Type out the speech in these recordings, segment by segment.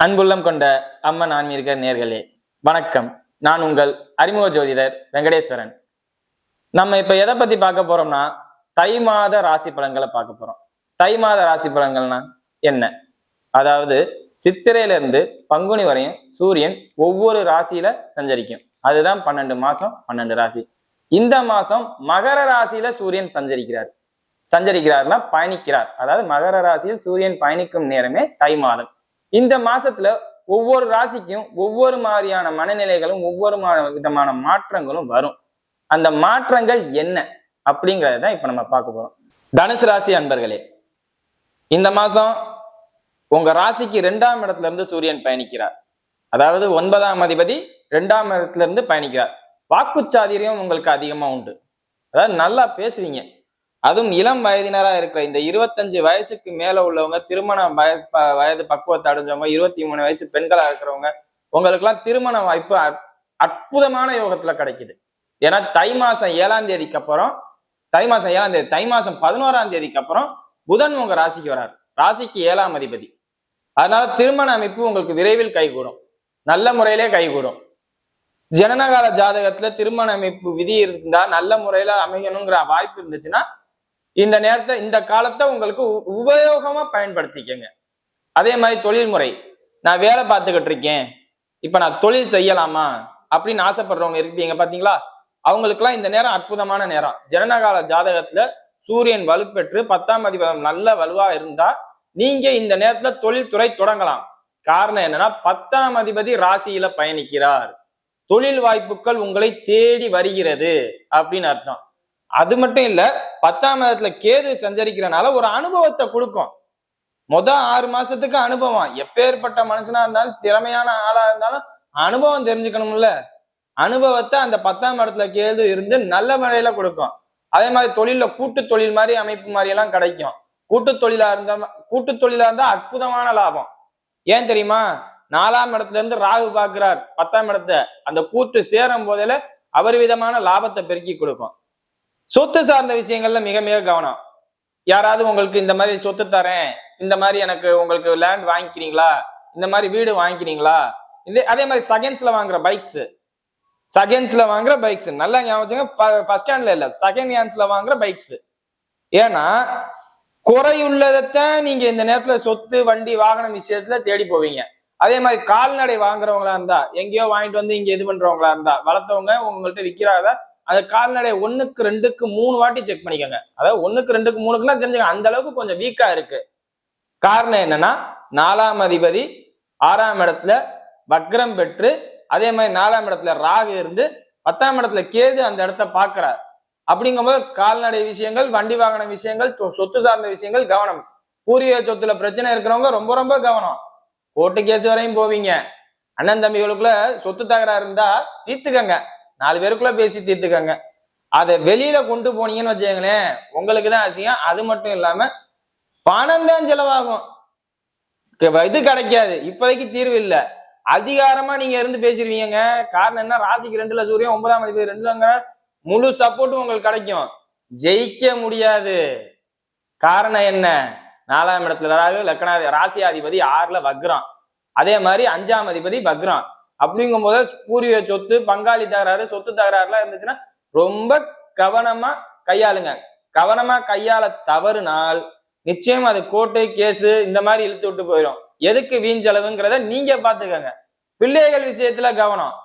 அன்புள்ளம் கொண்ட அம்மன் ஆன்மீக நேர்களே வணக்கம். நான் உங்கள் அறிமுக ஜோதிடர் வெங்கடேஸ்வரன். நம்ம இப்ப எதை பத்தி பார்க்க போறோம்னா தை மாத ராசி பலன்களை பார்க்க போறோம். தை மாத ராசி பலன்கள்னா என்ன? அதாவது சித்திரையில இருந்து பங்குனி வரையும் சூரியன் ஒவ்வொரு ராசியில சஞ்சரிக்கும். அதுதான் 12 மாசம் 12 ராசி. இந்த மாசம் மகர ராசியில சூரியன் சஞ்சரிக்கிறார்னா பயணிக்கிறார். அதாவது மகர ராசியில் சூரியன் பயணிக்கும் நேரமே தை மாதம். இந்த மாசத்துல ஒவ்வொரு ராசிக்கும் ஒவ்வொரு மாதிரியான மனநிலைகளும் ஒவ்வொரு விதமான மாற்றங்களும் வரும். அந்த மாற்றங்கள் என்ன அப்படிங்கறதான் இப்ப நம்ம பார்க்க போறோம். தனுசு ராசி அன்பர்களே, இந்த மாசம் உங்க ராசிக்கு 2ஆம் இடத்துல இருந்து சூரியன் பயணிக்கிறார். அதாவது 9ஆம் அதிபதி 2ஆம் இடத்துல இருந்து பயணிக்கிறார். வாக்குச்சாதுரியம் உங்களுக்கு அதிகமா உண்டு. அதாவது நல்லா பேசுவீங்க. அதுவும் இளம் வயதினரா இருக்கிற இந்த 25 வயசுக்கு மேல உள்ளவங்க, திருமண வயது பக்குவத்தை அடைஞ்சவங்க, 23 வயசு பெண்களா இருக்கிறவங்க, உங்களுக்கு எல்லாம் திருமண வாய்ப்பு அற்புதமான யோகத்துல கிடைக்குது. ஏன்னா தை மாசம் 7ஆம் தேதிக்கு அப்புறம் தை மாசம் 11ஆம் தேதிக்கு அப்புறம் புதன் உங்க ராசிக்கு வராரு. ராசிக்கு 7ஆம் அதிபதி. அதனால திருமண அமைப்பு உங்களுக்கு விரைவில் கைகூடும், நல்ல முறையிலே கைகூடும். ஜனனகால ஜாதகத்துல திருமண அமைப்பு விதி இருந்தா நல்ல முறையில அமையணுங்கிற வாய்ப்பு இருந்துச்சுன்னா இந்த நேரத்தை இந்த காலத்தை உங்களுக்கு உபயோகமா பயன்படுத்திக்கங்க. அதே மாதிரி தொழில் முறை, நான் வேலை பார்த்துக்கிட்டு இருக்கேன், இப்ப நான் தொழில் செய்யலாமா அப்படின்னு ஆசைப்படுறவங்க இருப்பீங்க பாத்தீங்களா? அவங்களுக்குலாம் இந்த நேரம் அற்புதமான நேரம். ஜனனகால ஜாதகத்துல சூரியன் வலுப்பெற்று 10ஆம் அதிபதி நல்ல வலுவா இருந்தா நீங்க இந்த நேரத்துல தொழில்துறை தொடங்கலாம். காரணம் என்னன்னா 10ஆம் அதிபதி ராசியில பயணிக்கிறார். தொழில் வாய்ப்புகள் உங்களை தேடி வருகிறது அப்படின்னு அர்த்தம். அது மட்டும் இல்ல, 10ஆம் இடத்துல கேது சஞ்சரிக்கிறனால ஒரு அனுபவத்தை கொடுக்கும். 6 மாசத்துக்கு அனுபவம். எப்பேற்பட்ட மனுஷனா இருந்தாலும், திறமையான ஆளா இருந்தாலும் அனுபவம் தெரிஞ்சுக்கணும்ல. அனுபவத்தை அந்த 10ஆம் இடத்துல கேது இருந்து நல்ல முறையில கொடுக்கும். அதே மாதிரி தொழில கூட்டு தொழில் மாதிரி அமைப்பு மாதிரி எல்லாம் கிடைக்கும். கூட்டு தொழிலா இருந்தா அற்புதமான லாபம். ஏன் தெரியுமா? 4ஆம் இடத்துல இருந்து ராகு பார்க்கிறார் 10ஆம் இடத்தை. அந்த கூட்டு சேரும் போதில அபரிவிதமான லாபத்தை பெருக்கி கொடுக்கும். சொத்து சார்ந்த விஷயங்கள்ல மிக மிக கவனம். யாராவது உங்களுக்கு இந்த மாதிரி சொத்து தரேன், இந்த மாதிரி எனக்கு உங்களுக்கு லேண்ட் வாங்கிக்கிறீங்களா, இந்த மாதிரி வீடு வாங்கிக்கிறீங்களா, அதே மாதிரி செகண்ட்ஸ்ல வாங்குற பைக்ஸ் நல்லா ஞாபகம், ஃபர்ஸ்ட் ஹேண்ட்ல இல்ல, செகண்ட் ஹேண்ட்ஸ்ல வாங்குற பைக்ஸ். ஏன்னா குறையுள்ளதைத்தான் நீங்க இந்த நேரத்துல சொத்து வண்டி வாகனம் விஷயத்துல தேடி போவீங்க. அதே மாதிரி கால்நடை வாங்குறவங்களா இருந்தா, எங்கேயோ வாங்கிட்டு வந்து இங்க இது பண்றவங்களா இருந்தா, வளர்த்தவங்க உங்கள்கிட்ட விற்கிறாத அந்த கால்நடை 1க்கு 2க்கு 3 வாட்டி செக் பண்ணிக்கோங்க. அதாவது 1க்கு 2க்கு 3க்குன்னா தெரிஞ்சுங்க, அந்த அளவுக்கு கொஞ்சம் வீக்கா இருக்கு. காரணம் என்னன்னா 4ஆம் அதிபதி 6ஆம் இடத்துல வக்ரம் பெற்று, அதே மாதிரி 4ஆம் இடத்துல ராகு இருந்து 10ஆம் இடத்துல கேது அந்த இடத்த பாக்குறார். அப்படிங்கும்போது கால்நடை விஷயங்கள், வண்டி வாகன விஷயங்கள், சொத்து சார்ந்த விஷயங்கள் கவனம். பூர்வீக சொத்துல பிரச்சனை இருக்கிறவங்க ரொம்ப ரொம்ப கவனம். கோர்ட்டு கேஸ் வரையும் போவீங்க. அண்ணன் தம்பிகளுக்குள்ள சொத்து தகராறு இருந்தா தீர்த்துக்கங்க, 4 பேருக்குள்ள பேசி தீர்த்துக்கங்க. அதை வெளியில கொண்டு போனீங்கன்னு வச்சுக்கங்களேன், உங்களுக்கு தான் அசியம். அது மட்டும் இல்லாம பணம் தான் செலவாகும், இது கிடைக்காது. இப்போதைக்கு தீர்வு இல்லை. அதிகாரமா நீங்க இருந்து பேசிருவீங்க. காரணம் என்ன? ராசிக்கு 2ல சூரியன், 9ஆம் அதிபதி 2ங்கிற முழு சப்போர்ட்டும் உங்களுக்கு கிடைக்கும். ஜெயிக்க முடியாது. காரணம் என்ன? 4ஆம் இடத்துல ராசியாதிபதி 6ல வக்ரம். அதே மாதிரி 5ஆம் அதிபதி வக்ரம். அப்படிங்கும் போது பூர்வீக சொத்து, பங்காளி தகராறு, சொத்து தகராறுலாம் இருந்துச்சுன்னா ரொம்ப கவனமா கையாளுங்க. கவனமா கையாள தவறுனால் நிச்சயம் அது கோர்ட்டு கேஸு இந்த மாதிரி இழுத்து விட்டு போயிடும். எதுக்கு வீண் செலவுங்கிறத நீங்க பாத்துக்கங்க. பிள்ளைகள் விஷயத்துல கவனம்.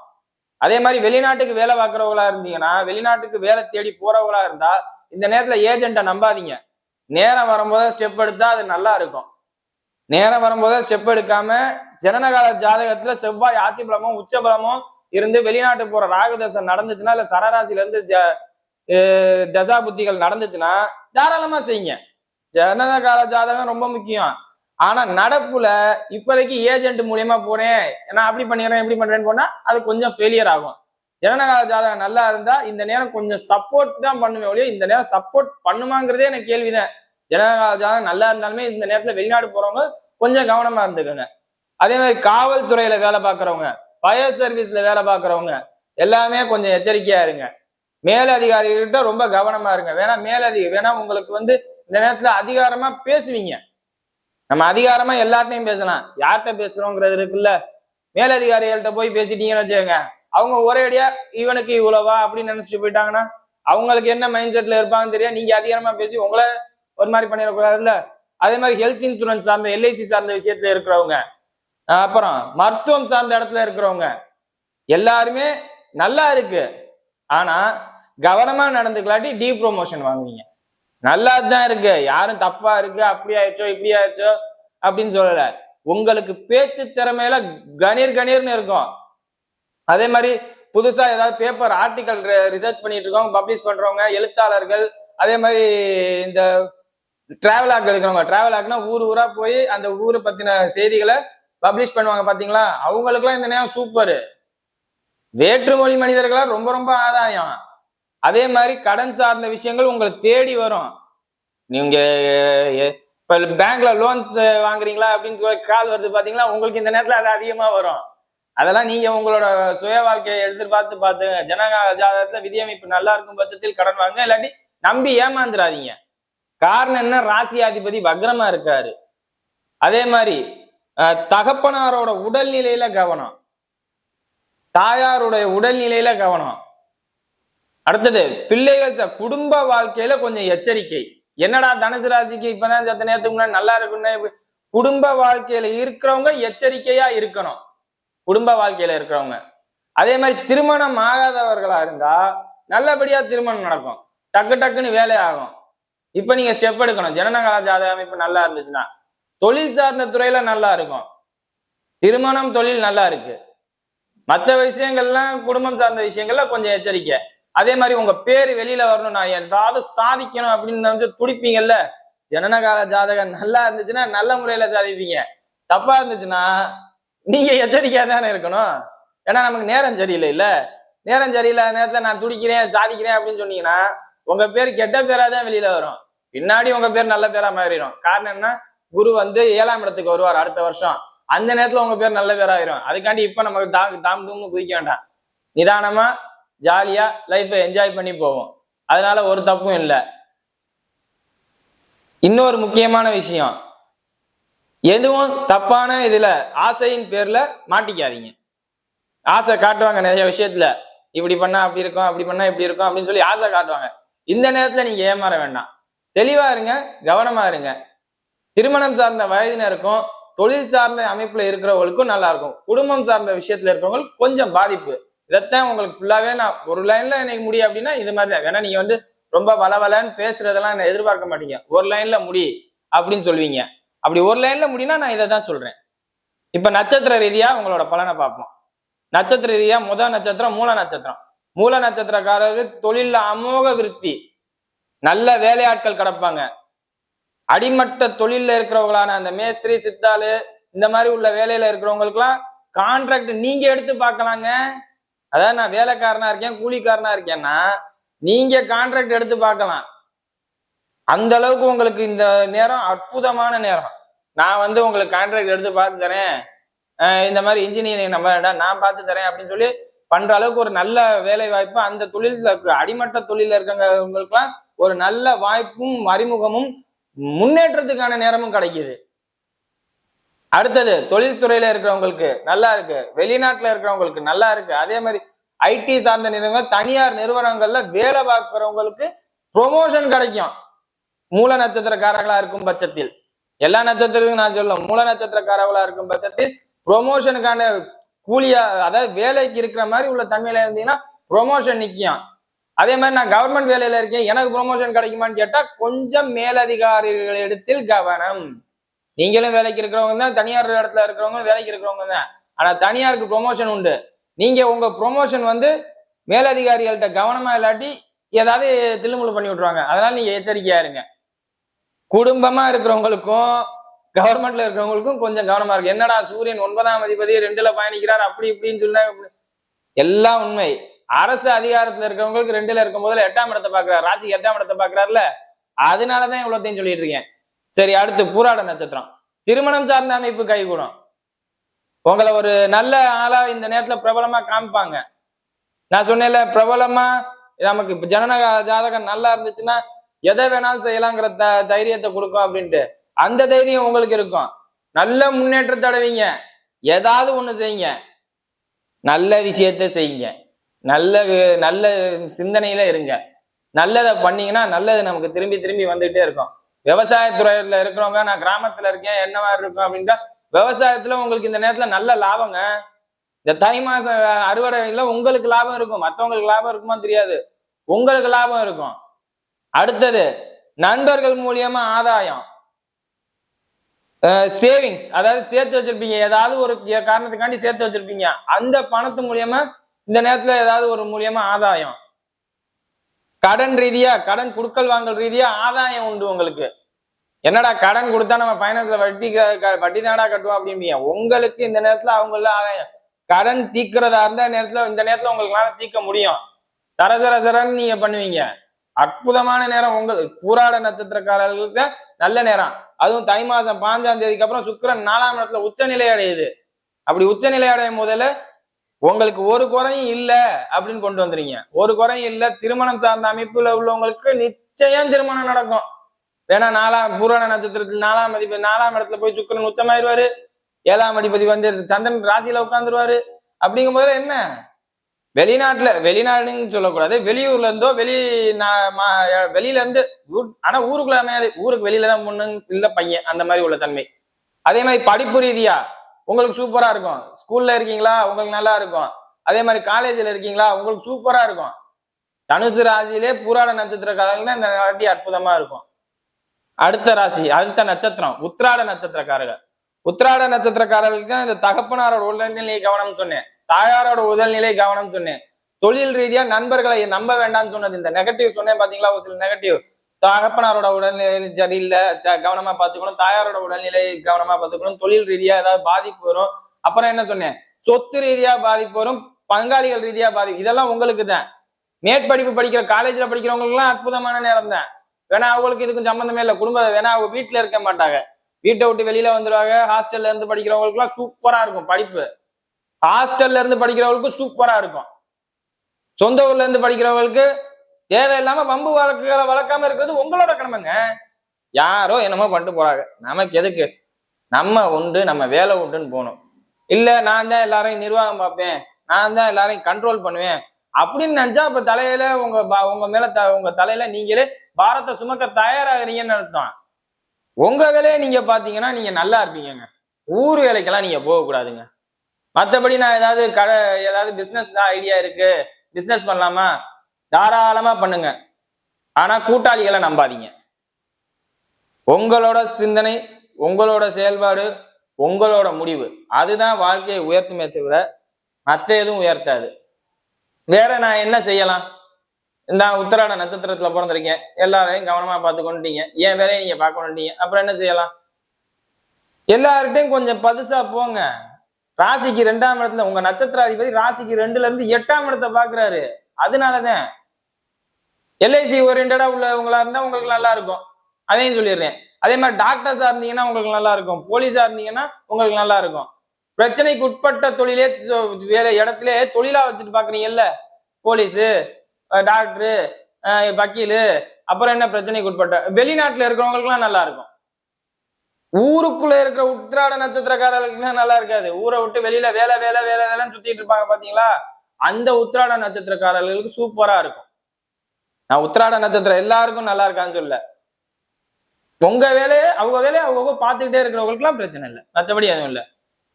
அதே மாதிரி வெளிநாட்டுக்கு வேலை பார்க்கறவங்களா இருந்தீங்கன்னா, வெளிநாட்டுக்கு வேலை தேடி போறவங்களா இருந்தா இந்த நேரத்துல ஏஜென்ட்டை நம்பாதீங்க. நேரம் வரும்போது ஸ்டெப் எடுத்தா அது நல்லா இருக்கும். நேரம் வரும்போது ஸ்டெப் எடுக்காம ஜனனகால ஜாதகத்துல செவ்வாய் ஆட்சி பலமும் உச்ச பலமும் இருந்து வெளிநாட்டு போற ராகுதசை நடந்துச்சுன்னா, இல்ல சரராசில இருந்து தசா புத்திகள் நடந்துச்சுன்னா தாராளமா செய்யுங்க. ஜனனகால ஜாதகம் ரொம்ப முக்கியம். ஆனா நடப்புல இப்போதைக்கு ஏஜென்ட் மூலியமா போறேன், நான் அப்படி பண்ணிடுறேன் இப்படி பண்றேன்னு போனா அது கொஞ்சம் ஃபெயிலியர் ஆகும். ஜனனகால ஜாதகம் நல்லா இருந்தா இந்த நேரம் கொஞ்சம் சப்போர்ட் தான் பண்ணுவேன் ஒழிய இந்த நேரம் சப்போர்ட் பண்ணுமாங்கிறதே எனக்கு கேள்விதான். ஜனனகால ஜாதகம் நல்லா இருந்தாலுமே இந்த நேரத்துல வெளிநாடு போறவங்க கொஞ்சம் கவனமா இருந்துக்கோங்க. அதே மாதிரி காவல்துறையில வேலை பார்க்கறவங்க, ஃபயர் சர்வீஸ்ல வேலை பார்க்கறவங்க எல்லாமே கொஞ்சம் எச்சரிக்கையா இருங்க. மேலதிகாரிகிட்ட ரொம்ப கவனமா இருங்க. வேணா உங்களுக்கு இந்த நேரத்துல அதிகாரமா பேசுவீங்க. நம்ம அதிகாரமா எல்லார்ட்டையும் பேசலாம், யார்கிட்ட பேசுறோங்கிறது இருக்குல்ல. மேலதிகாரிகள்கிட்ட போய் பேசிட்டீங்கன்னு வச்சுக்கோங்க, அவங்க ஒரே அடியா இவனுக்கு இவ்வளவா அப்படின்னு நினைச்சிட்டு போயிட்டாங்கன்னா அவங்களுக்கு என்ன மைண்ட் செட்ல இருப்பாங்கன்னு தெரியாது. நீங்க அதிகாரமா பேசி உங்களை ஒரு மாதிரி பண்ணிடக்கூடாதுல்ல. அதே மாதிரி ஹெல்த் இன்சூரன்ஸ் சார்ந்த எல்ஐசி சார்ந்த விஷயத்துல இருக்கிறவங்க, அப்புறம் மருத்துவம் சார்ந்த இடத்துல இருக்கிறவங்க எல்லாருமே நல்லா இருக்கு, ஆனா கவனமா நடந்துக்கலாட்டி டீ ப்ரொமோஷன் வாங்குவீங்க. நல்லா தான் இருக்கு, யாரும் தப்பா இருக்கு அப்படி ஆயிடுச்சோ இப்படி ஆயிடுச்சோ அப்படின்னு சொல்லல. உங்களுக்கு பேச்சு திறமையில கணீர் கணீர்னு இருக்கும். அதே மாதிரி புதுசா ஏதாவது பேப்பர் ஆர்டிக்கல் ரிசர்ச் பண்ணிட்டு இருக்கோம், பப்ளிஷ் பண்றவங்க, எழுத்தாளர்கள், அதே மாதிரி இந்த டிராவல் ஆக் எடுக்கிறவங்க. டிராவல் ஆக்னா ஊர் ஊரா போய் அந்த ஊரை பத்தின செய்திகளை பப்ளிஷ் பண்ணுவாங்க பாத்தீங்களா, அவங்களுக்கு எல்லாம் இந்த நேரம் சூப்பர். வேற்றுமொழி மனிதர்களா ரொம்ப ரொம்ப ஆதாயம். அதே மாதிரி கடன் சார்ந்த விஷயங்கள் உங்களை தேடி வரும். நீங்க இப்ப பேங்க்ல லோன் வாங்குறீங்களா அப்படின்னு கால் வருது பாத்தீங்களா, உங்களுக்கு இந்த நேரத்துல அது அதிகமா வரும். அதெல்லாம் நீங்க உங்களோட சுய வாழ்க்கையை எதிர்பார்த்து பார்த்துங்க. ஜனகால ஜாதகத்துல விதியமைப்பு நல்லா இருக்கும் பட்சத்தில் கடன் வாங்க, இல்லாட்டி நம்பி ஏமாந்துடாதீங்க. காரணம் என்ன, ராசியாதிபதி வக்ரமா இருக்காரு. அதே மாதிரி தகப்பனாரோட உடல்நிலையில கவனம், தாயாருடைய உடல்நிலையில கவனம். அடுத்தது பிள்ளைகள் குடும்ப வாழ்க்கையில கொஞ்சம் எச்சரிக்கை. என்னடா தனுசு ராசிக்கு இப்பதான் சத்த நேரத்துக்கு முன்னாடி நல்லா இருக்குன்னு, குடும்ப வாழ்க்கையில இருக்கிறவங்க எச்சரிக்கையா இருக்கணும். குடும்ப வாழ்க்கையில இருக்கிறவங்க. அதே மாதிரி திருமணம் ஆகாதவர்களா இருந்தா நல்லபடியா திருமணம் நடக்கும், டக்கு டக்குன்னு வேலை ஆகும். இப்ப நீங்க ஸ்டெப் எடுக்கணும். ஜனனகால ஜாதக அமைப்பு நல்லா இருந்துச்சுன்னா தொழில் சார்ந்த துறையில நல்லா இருக்கும். திருமணம் தொழில் நல்லா இருக்கு, மற்ற விஷயங்கள்லாம் குடும்பம் சார்ந்த விஷயங்கள்ல கொஞ்சம் எச்சரிக்கை. அதே மாதிரி உங்க பேரு வெளியில வரணும், நான் ஏதாவது சாதிக்கணும் அப்படின்னு நினைச்சு துடிப்பீங்கல்ல, ஜனனகால ஜாதகம் நல்லா இருந்துச்சுன்னா நல்ல முறையில சாதிப்பீங்க. தப்பா இருந்துச்சுன்னா நீங்க எச்சரிக்கையா தானே இருக்கணும். ஏன்னா நமக்கு நேரம் சரியில்லை இல்ல. நேரம் சரியில்லாத நேரத்துல நான் துடிக்கிறேன் சாதிக்கிறேன் அப்படின்னு சொன்னீங்கன்னா உங்க பேர் கெட்ட பேரா தான் வெளியில வரும், பின்னாடி உங்க பேர் நல்ல பேரா மாறிடும். காரணம் என்ன, குரு 7ஆம் இடத்துக்கு வருவார் அடுத்த வருஷம், அந்த நேரத்துல உங்க பேர் நல்ல பேராயிரும். அதுக்காண்டி இப்ப நமக்கு தாம் தூம்னு குதிக்க வேண்டாம், நிதானமா ஜாலியா லைஃபை என்ஜாய் பண்ணி போவோம். அதனால ஒரு தப்பும் இல்லை. இன்னொரு முக்கியமான விஷயம், எதுவும் தப்பான இதுல ஆசையின் பேர்ல மாட்டிக்காதீங்க. ஆசை காட்டுவாங்க நிறைய விஷயத்துல, இப்படி பண்ணா அப்படி இருக்கும், அப்படி பண்ணா இப்படி இருக்கும் அப்படின்னு சொல்லி ஆசை காட்டுவாங்க. இந்த நேரத்துல நீங்க ஏமாற வேண்டாம், தெளிவா இருங்க, கவனமா இருங்க. திருமணம் சார்ந்த வயதினருக்கும் தொழில் சார்ந்த அமைப்புல இருக்கிறவங்களுக்கும் நல்லா இருக்கும். குடும்பம் சார்ந்த விஷயத்துல இருக்கிறவங்களுக்கு கொஞ்சம் பாதிப்பு. இதைத்தான் உங்களுக்கு ஃபுல்லாவே நான் ஒரு லைன்ல எனக்கு முடியும் அப்படின்னா இது மாதிரி தான். ஏன்னா நீங்க ரொம்ப வளவலன்னு பேசுறதெல்லாம் எதிர்பார்க்க மாட்டீங்க, ஒரு லைன்ல முடி அப்படின்னு சொல்லுவீங்க. அப்படி ஒரு லைன்ல முடினா நான் இதை தான் சொல்றேன். இப்ப நட்சத்திர ரீதியா உங்களோட பலனை பார்ப்போம். நட்சத்திர ரீதியா முதல் நட்சத்திரம் மூல நட்சத்திரம். மூல நட்சத்திரக்காரருக்கு தொழில அமோக விருத்தி, நல்ல வேலையாட்கள் கிடப்பாங்க. அடிமட்ட தொழில இருக்கிறவங்களான அந்த மேஸ்திரி சித்தாளு இந்த மாதிரி உள்ள வேலையில இருக்கிறவங்களுக்கு எல்லாம் கான்ட்ராக்ட் நீங்க எடுத்து பார்க்கலாங்க. அதாவது நான் வேலைக்காரனா இருக்கேன் கூலிக்காரனா இருக்கேன்னா நீங்க கான்ட்ராக்ட் எடுத்து பார்க்கலாம். அந்த அளவுக்கு உங்களுக்கு இந்த நேரம் அற்புதமான நேரம். நான் உங்களுக்கு கான்ட்ராக்ட் எடுத்து பார்த்து தரேன், இந்த மாதிரி இன்ஜினியரிங் நம்ம நான் பார்த்து தரேன் அப்படின்னு சொல்லி பண்ற அளவுக்கு ஒரு நல்ல வேலை வாய்ப்பு அந்த தொழில அடிமட்ட தொழில இருக்கிறவங்களுக்குலாம் ஒரு நல்ல வாய்ப்பும் அறிமுகமும் முன்னேற்றத்துக்கான நேரமும் கிடைக்குது. அடுத்தது தொழில்துறையில இருக்கிறவங்களுக்கு நல்லா இருக்கு, வெளிநாட்டுல இருக்கிறவங்களுக்கு நல்லா இருக்கு. அதே மாதிரி ஐடி சார்ந்த நிறுவனங்கள் தனியார் நிறுவனங்கள்ல வேலை பார்க்கிறவங்களுக்கு ப்ரொமோஷன் கிடைக்கும். மூல நட்சத்திரக்காரர்களா இருக்கும் பட்சத்தில், எல்லா நட்சத்திரத்துக்கும் நான் சொல்ல, மூல நட்சத்திரக்காரர்களா இருக்கும் பட்சத்தில் ப்ரொமோஷனுக்கான கூலியா அதாவது வேலைக்கு இருக்கிற மாதிரி உள்ள தன்மையில இருந்தீங்கன்னா ப்ரொமோஷன் நிக்கும். அதே மாதிரி நான் கவர்மெண்ட் வேலையில இருக்கேன் எனக்கு ப்ரொமோஷன் கிடைக்குமான்னு கேட்டா கொஞ்சம் மேலதிகாரிகளிடத்தில் கவனம். நீங்களும் வேலைக்கு இருக்கிறவங்க தான், தனியார் இடத்துல இருக்கிறவங்க வேலைக்கு இருக்கிறவங்க தான். ஆனா தனியாருக்கு ப்ரொமோஷன் உண்டு. நீங்க உங்க ப்ரொமோஷன் மேலதிகாரிகள்கிட்ட கவனமா இல்லாட்டி ஏதாவது தில்லுமுள்ளு பண்ணி விட்டுருவாங்க. அதனால நீங்க எச்சரிக்கையா இருங்க. குடும்பமா இருக்கிறவங்களுக்கும் கவர்மெண்ட்ல இருக்கிறவங்களுக்கும் கொஞ்சம் கவனமா இருக்கு. என்னடா சூரியன் 9ஆம் அதிபதி 2ல பயணிக்கிறார் அப்படி இப்படின்னு சொன்னா எல்லாம் உண்மை. அரசு அதிகாரத்துல இருக்கிறவங்களுக்கு 2ல இருக்கும் போதுல 8ஆம் இடத்தை பாக்குறாரு, ராசி 8ஆம் இடத்தை பாக்குறாருல, அதனாலதான் இவ்வளோத்தையும் சொல்லிட்டு இருக்கேன். சரி, அடுத்து பூராட நட்சத்திரம். திருமணம் சார்ந்த அமைப்பு கைகூடும். உங்களை ஒரு நல்ல ஆளா இந்த நேரத்துல பிரபலமா காமிப்பாங்க. நான் சொன்னேன்ல, பிரபலமா நமக்கு ஜனன ஜாதகம் நல்லா இருந்துச்சுன்னா எதை வேணாலும் செய்யலாங்கிற தைரியத்தை கொடுக்கும் அப்படின்ட்டு. அந்த தைரியம் உங்களுக்கு இருக்கும். நல்ல முன்னேற்றத்தை அடைவீங்க. ஏதாவது ஒண்ணு செய்யுங்க, நல்ல விஷயத்த செய்யுங்க, நல்ல நல்ல சிந்தனையில இருங்க. நல்லதை பண்ணீங்கன்னா நல்லது நமக்கு திரும்பி திரும்பி வந்துகிட்டே இருக்கும். விவசாயத்துறையில இருக்கிறவங்க, நான் கிராமத்துல இருக்கேன், என்ன மாதிரி இருக்கும் அப்படின்ட்டா, விவசாயத்துல உங்களுக்கு இந்த நேரத்துல நல்ல லாபங்க. இந்த தை மாச அறுவடையில உங்களுக்கு லாபம் இருக்கும். மற்றவங்களுக்கு லாபம் இருக்குமா தெரியாது, உங்களுக்கு லாபம் இருக்கும். அடுத்தது நண்பர்கள் மூலியமா ஆதாயம். சேவிங்ஸ், அதாவது சேர்த்து வச்சிருப்பீங்க, ஏதாவது ஒரு காரணத்துக்காண்டி சேர்த்து வச்சிருப்பீங்க. அந்த பணத்து மூலியமா இந்த நேரத்துல ஏதாவது ஒரு மூலியமா ஆதாயம். கடன் ரீதியா, கடன் குடுக்கல் வாங்கல் ரீதியா ஆதாயம் உண்டு உங்களுக்கு. என்னடா கடன் கொடுத்தா நம்ம பயணத்துல வட்டி தானடா கட்டுவோம் அப்படிம்பீங்க. உங்களுக்கு இந்த நேரத்துல அவங்கள ஆதாயம். கடன் தீக்கிறதா இருந்தா இந்த நேரத்துல உங்களால தீர்க்க முடியும். சரசரன்னு நீங்க பண்ணுவீங்க. அற்புதமான நேரம் உங்களுக்கு. பூராட நட்சத்திரக்காரர்களுக்கு நல்ல நேரம். அதுவும் தை மாசம் 5ஆம் தேதிக்கு அப்புறம் சுக்கிரன் 4ஆம் இடத்துல உச்சநிலை அடையுது. அப்படி உச்சநிலை அடையும் போதில உங்களுக்கு ஒரு குறையும் இல்ல அப்படின்னு கொண்டு வந்துறீங்க. ஒரு குறையும் இல்ல. திருமணம் சார்ந்த அமைப்புல உள்ளவங்களுக்கு நிச்சயம் திருமணம் நடக்கும். ஏன்னா பூராட நட்சத்திரத்தில் 4ஆம் இடத்துல போய் சுக்கிரன் உச்சமாயிருவாரு. 7ஆம் அதிபதி வந்து சந்திரன் ராசியில உட்கார்ந்துருவாரு. அப்படிங்கும் போதுல என்ன, வெளிநாடுன்னு சொல்லக்கூடாது, வெளியூர்ல இருந்தோ வெளியில இருந்து, ஆனா ஊருக்குள்ள அமையாது, ஊருக்கு வெளியில தான் பொண்ணு இல்ல பையன், அந்த மாதிரி உள்ள தன்மை. அதே மாதிரி படிப்பு ரீதியா உங்களுக்கு சூப்பரா இருக்கும். ஸ்கூல்ல இருக்கீங்களா, உங்களுக்கு நல்லா இருக்கும். அதே மாதிரி காலேஜ்ல இருக்கீங்களா, உங்களுக்கு சூப்பரா இருக்கும். தனுசு ராசியிலே பூராட நட்சத்திரக்காரர்கள் இந்த வாட்டி அற்புதமா இருக்கும். அடுத்த ராசி, அடுத்த நட்சத்திரம் உத்திராட நட்சத்திரக்காரர்கள். உத்திராட நட்சத்திரக்காரர்களுக்கு இந்த தகப்பனாரோட உடல்நிலை கவனம் சொன்னேன், தாயாரோட உடல்நிலை கவனம் சொன்னேன். தொழில் ரீதியா நண்பர்களை நம்ப வேண்டாம்னு சொன்னது, இந்த நெகட்டிவ் சொன்னேன் பாத்தீங்களா, ஒரு சில நெகட்டிவ். தகப்பனாரோட உடல்நிலை சரியில்லை, கவனமா பார்த்துக்கணும். தாயாரோட உடல்நிலை கவனமா பார்த்துக்கணும். தொழில் ரீதியா ஏதாவது பாதிப்பு வரும். அப்புறம் என்ன சொன்னேன், சொத்து ரீதியா பாதிப்பு வரும், பங்காளிகள் ரீதியா பாதிப்பு. இதெல்லாம் உங்களுக்கு தான். மேற்படிப்பு படிக்கிற காலேஜ்ல படிக்கிறவங்களுக்கு எல்லாம் அற்புதமான நேரம் தான். வேணா அவங்களுக்கு இதுக்கும் சம்பந்தமே இல்லை. வேணா அவங்க வீட்டுல இருக்க மாட்டாங்க, வீட்டை விட்டு வெளியில வந்துருவாங்க. ஹாஸ்டல்ல இருந்து படிக்கிறவங்களுக்கு எல்லாம் சூப்பரா இருக்கும் படிப்பு. ஹாஸ்டல்ல இருந்து படிக்கிறவங்களுக்கு சூப்பரா இருக்கும். சொந்த ஊர்ல இருந்து படிக்கிறவங்களுக்கு தேவையில்லாம வம்பு வழக்குகளை வளர்க்காம இருக்கிறது உங்களோட கடமைங்க. யாரோ என்னமோ பண்ணிட்டு போறாங்க, நமக்கு எதுக்கு? நம்ம உண்டு, நம்ம வேலை உண்டுன்னு போகணும். இல்ல நான் தான் எல்லாரையும் நிர்வாகம் பார்ப்பேன், நான் தான் எல்லாரையும் கண்ட்ரோல் பண்ணுவேன் அப்படின்னு நினைச்சா அப்ப தலையில உங்க மேல உங்க தலையில நீங்களே பாரத்தை சுமக்க தயாராகிறீங்கன்னு அர்த்தம். உங்க வேலையை நீங்க பாத்தீங்கன்னா நீங்க நல்லா இருப்பீங்க. ஊர் வேலைக்கெல்லாம் நீங்க போக கூடாதுங்க. மற்றபடி நான் ஏதாவது பிசினஸ் தான் ஐடியா இருக்கு, பிசினஸ் பண்ணலாமா, தாராளமா பண்ணுங்க. ஆனா கூட்டாளிகளை நம்பாதீங்க. உங்களோட சிந்தனை, உங்களோட செயல்பாடு, உங்களோட முடிவு, அதுதான் வாழ்க்கையை உயர்த்துமே தவிர மற்ற எதுவும் உயர்த்தாது. வேற நான் என்ன செய்யலாம்? இந்த உத்திராட நட்சத்திரத்துல பிறந்திருக்கேன், எல்லாரையும் கவனமா பார்த்து கொண்டுட்டீங்க, என் வேலையை நீங்க பார்க்க கொண்டுட்டீங்க, அப்புறம் என்ன செய்யலாம்? எல்லார்கிட்டையும் கொஞ்சம் பதுசா போங்க. ராசிக்கு 2ஆம் இடத்துல உங்க நட்சத்திராதிபதி ராசிக்கு 2ல இருந்து 8ஆம் இடத்தை பாக்குறாரு. அதனாலதான் எல்ஐசி ஓரியன்டா உள்ளவங்களா இருந்தா உங்களுக்கு நல்லா இருக்கும், அதையும் சொல்லிடுறேன். அதே மாதிரி டாக்டர்ஸா இருந்தீங்கன்னா உங்களுக்கு நல்லா இருக்கும், போலீஸா இருந்தீங்கன்னா உங்களுக்கு நல்லா இருக்கும். பிரச்சனைக்கு உட்பட்ட தொழிலே வேலை இடத்துல தொழிலா வச்சுட்டு பாக்குறீங்கல்ல, போலீஸு, டாக்டரு, வக்கீலு, அப்புறம் என்ன பிரச்சனைக்கு உட்பட்ட வெளிநாட்டுல இருக்கிறவங்களுக்கு எல்லாம் நல்லா இருக்கும். ஊருக்குள்ள இருக்கிற உத்திராட நட்சத்திரக்காரர்களுக்கு நல்லா இருக்காது. ஊரை விட்டு வெளியில வேலை வேலை வேலை வேலைன்னு சுத்திட்டு இருப்பாங்க பாத்தீங்களா, அந்த உத்திராட நட்சத்திரக்காரர்களுக்கு சூப்பரா இருக்கும். நான் உத்திராட நட்சத்திரம் எல்லாருக்கும் நல்லா இருக்கான்னு சொல்ல, உங்க வேலையை அவங்க பார்த்துக்கிட்டே இருக்கிறவங்களுக்கு எல்லாம் பிரச்சனை இல்லை, மற்றபடி எதுவும் இல்லை.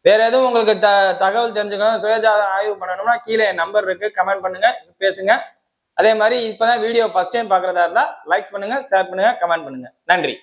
வேற எதுவும் உங்களுக்கு தகவல் தெரிஞ்சுக்கணும், சுயஜாதகம் ஆய்வு பண்ணணும்னா கீழே என் நம்பர் இருக்கு, கமெண்ட் பண்ணுங்க, பேசுங்க. அதே மாதிரி இப்பதான் வீடியோ ஃபர்ஸ்ட் டைம் பாக்குறதா இருந்தா லைக்ஸ் பண்ணுங்க, ஷேர் பண்ணுங்க, கமெண்ட் பண்ணுங்க. நன்றி.